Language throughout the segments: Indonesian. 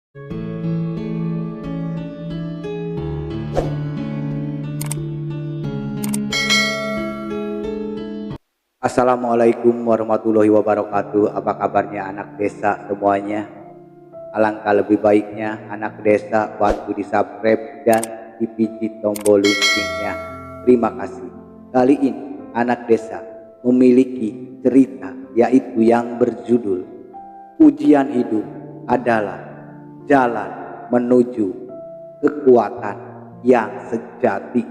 Assalamualaikum warahmatullahi wabarakatuh. Apa kabarnya anak desa semuanya? Alangkah lebih baiknya anak desa bantu di subscribe dan dipijit tombol loncengnya. Terima kasih. Kali ini anak desa memiliki cerita yaitu yang berjudul Ujian Hidup Adalah Jalan Menuju Kekuatan yang Sejati.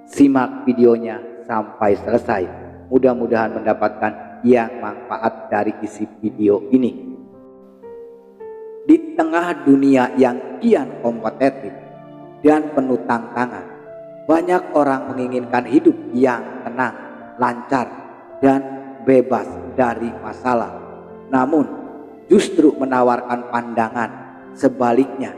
Simak videonya sampai selesai. Mudah-mudahan mendapatkan yang manfaat dari isi video ini. Di tengah dunia yang kian kompetitif dan penuh tantangan, banyak orang menginginkan hidup yang tenang, lancar, dan bebas dari masalah. Namun, justru menawarkan pandangan sebaliknya.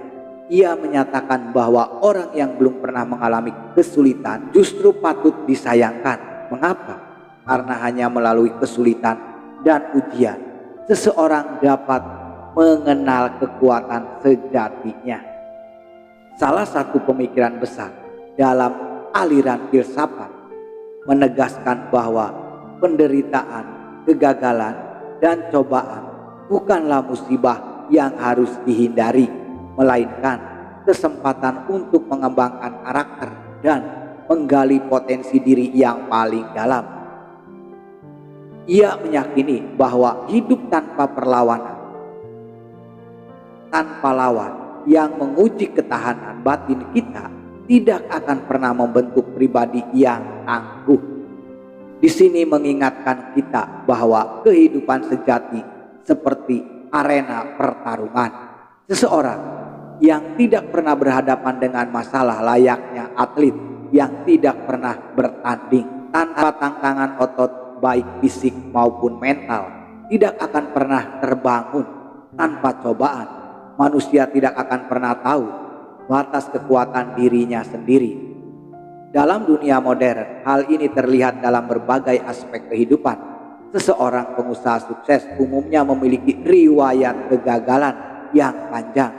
Ia menyatakan bahwa orang yang belum pernah mengalami kesulitan justru patut disayangkan. Mengapa? Karena hanya melalui kesulitan dan ujian, seseorang dapat mengenal kekuatan sejatinya. Salah satu pemikiran besar dalam aliran filsafat menegaskan bahwa penderitaan, kegagalan, dan cobaan bukanlah musibah yang harus dihindari, melainkan kesempatan untuk mengembangkan karakter dan menggali potensi diri yang paling dalam. Ia meyakini bahwa hidup tanpa perlawanan, tanpa lawan yang menguji ketahanan batin kita, tidak akan pernah membentuk pribadi yang tangguh. Di sini mengingatkan kita bahwa kehidupan sejati seperti arena pertarungan. Seseorang yang tidak pernah berhadapan dengan masalah layaknya atlet yang tidak pernah bertanding. Tanpa tantangan otot baik fisik maupun mental tidak akan pernah terbangun. Tanpa cobaan, manusia tidak akan pernah tahu batas kekuatan dirinya sendiri. Dalam dunia modern, hal ini terlihat dalam berbagai aspek kehidupan. Seseorang pengusaha sukses umumnya memiliki riwayat kegagalan yang panjang.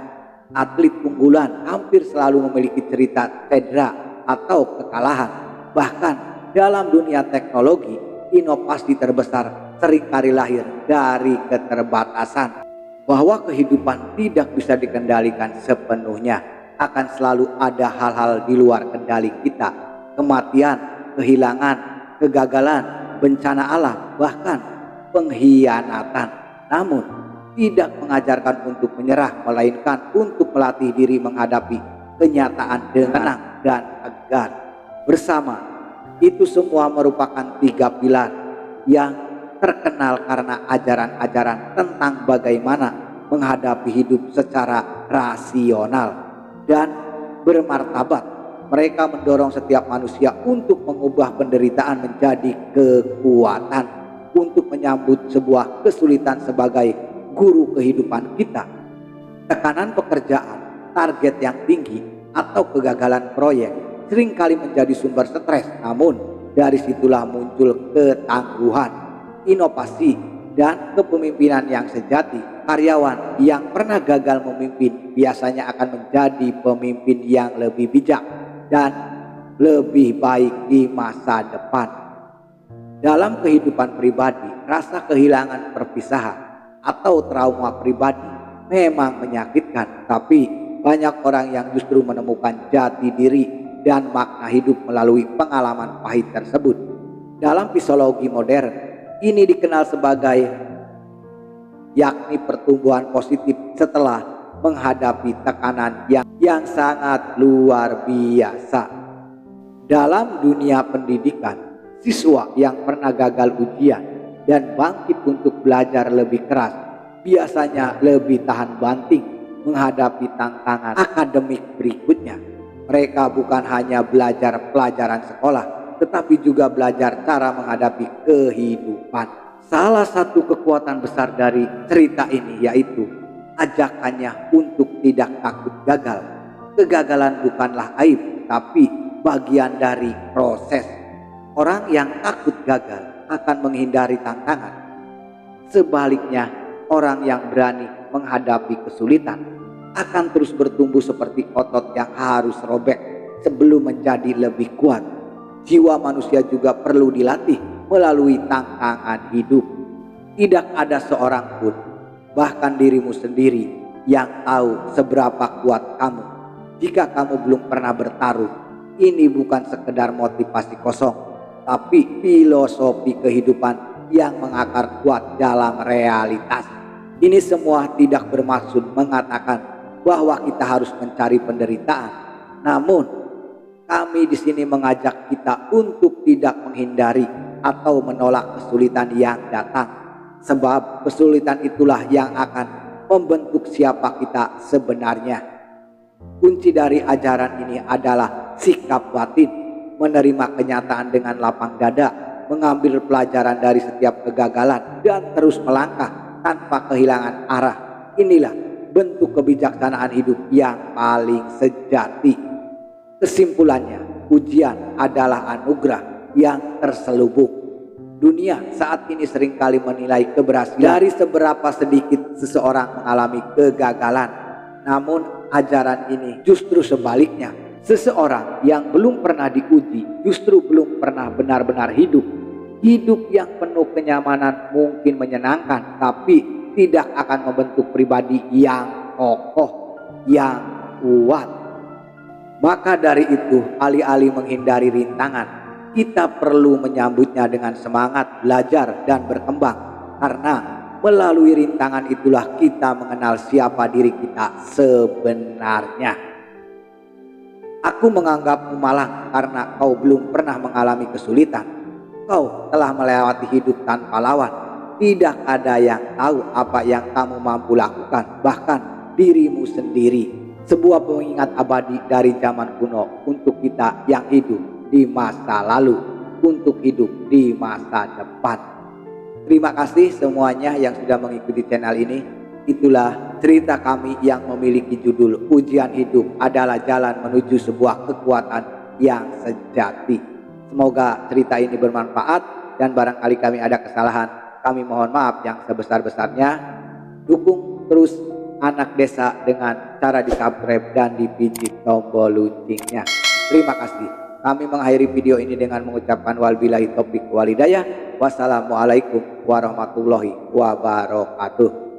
Atlet unggulan hampir selalu memiliki cerita cedera atau kekalahan. Bahkan dalam dunia teknologi, inovasi terbesar seringkali lahir dari keterbatasan. Bahwa kehidupan tidak bisa dikendalikan sepenuhnya, akan selalu ada hal-hal di luar kendali kita. Kematian, kehilangan, kegagalan, bencana alam, bahkan pengkhianatan. Namun tidak mengajarkan untuk menyerah, melainkan untuk melatih diri menghadapi kenyataan dengan tenang dan tegar. Bersama itu semua merupakan 3 pilar yang terkenal karena ajaran-ajaran tentang bagaimana menghadapi hidup secara rasional dan bermartabat. Mereka mendorong setiap manusia untuk mengubah penderitaan menjadi kekuatan, untuk menyambut sebuah kesulitan sebagai guru kehidupan kita. Tekanan pekerjaan, target yang tinggi, atau kegagalan proyek seringkali menjadi sumber stres. Namun dari situlah muncul ketangguhan, inovasi, dan kepemimpinan yang sejati. Karyawan yang pernah gagal memimpin biasanya akan menjadi pemimpin yang lebih bijak dan lebih baik di masa depan. Dalam kehidupan pribadi, rasa kehilangan, perpisahan, atau trauma pribadi memang menyakitkan, tapi banyak orang yang justru menemukan jati diri dan makna hidup melalui pengalaman pahit tersebut. Dalam psikologi modern, ini dikenal sebagai yakni pertumbuhan positif setelah menghadapi tekanan yang sangat luar biasa. Dalam dunia pendidikan, siswa yang pernah gagal ujian dan bangkit untuk belajar lebih keras biasanya lebih tahan banting menghadapi tantangan akademik berikutnya. Mereka bukan hanya belajar pelajaran sekolah, tetapi juga belajar cara menghadapi kehidupan. Salah satu kekuatan besar dari cerita ini yaitu ajakannya untuk tidak takut gagal. Kegagalan bukanlah aib, tapi bagian dari proses. Orang yang takut gagal akan menghindari tantangan. Sebaliknya, orang yang berani menghadapi kesulitan akan terus bertumbuh seperti otot yang harus robek sebelum menjadi lebih kuat. Jiwa manusia juga perlu dilatih melalui tantangan hidup. Tidak ada seorang pun, bahkan dirimu sendiri, yang tahu seberapa kuat kamu. Jika kamu belum pernah bertaruh, ini bukan sekedar motivasi kosong, tapi filosofi kehidupan yang mengakar kuat dalam realitas. Ini semua tidak bermaksud mengatakan bahwa kita harus mencari penderitaan. Namun, kami di sini mengajak kita untuk tidak menghindari atau menolak kesulitan yang datang. Sebab kesulitan itulah yang akan membentuk siapa kita sebenarnya. Kunci dari ajaran ini adalah sikap batin, menerima kenyataan dengan lapang dada, mengambil pelajaran dari setiap kegagalan, dan terus melangkah tanpa kehilangan arah. Inilah bentuk kebijaksanaan hidup yang paling sejati. Kesimpulannya, ujian adalah anugerah yang terselubung. Dunia saat ini seringkali menilai keberhasilan dari seberapa sedikit seseorang mengalami kegagalan. Namun ajaran ini justru sebaliknya. Seseorang yang belum pernah diuji justru belum pernah benar-benar hidup. Hidup yang penuh kenyamanan mungkin menyenangkan, tapi tidak akan membentuk pribadi yang kokoh, yang kuat. Maka dari itu, alih-alih menghindari rintangan, kita perlu menyambutnya dengan semangat belajar dan berkembang. Karena melalui rintangan itulah kita mengenal siapa diri kita sebenarnya. Aku menganggapmu malang karena kau belum pernah mengalami kesulitan. Kau telah melewati hidup tanpa lawan. Tidak ada yang tahu apa yang kamu mampu lakukan, bahkan dirimu sendiri. Sebuah pengingat abadi dari zaman kuno untuk kita yang hidup di masa lalu, untuk hidup di masa depan. Terima kasih semuanya yang sudah mengikuti channel ini. Itulah cerita kami yang memiliki judul Ujian Hidup Adalah Jalan Menuju Sebuah Kekuatan yang Sejati. Semoga cerita ini bermanfaat, dan barangkali kami ada kesalahan, kami mohon maaf yang sebesar-besarnya. Dukung terus Anak Desa dengan cara di-subscribe dan dipijit tombol loncengnya. Terima kasih. Kami mengakhiri video ini dengan mengucapkan wabillahi taufiq wal hidayah. Wassalamualaikum warahmatullahi wabarakatuh.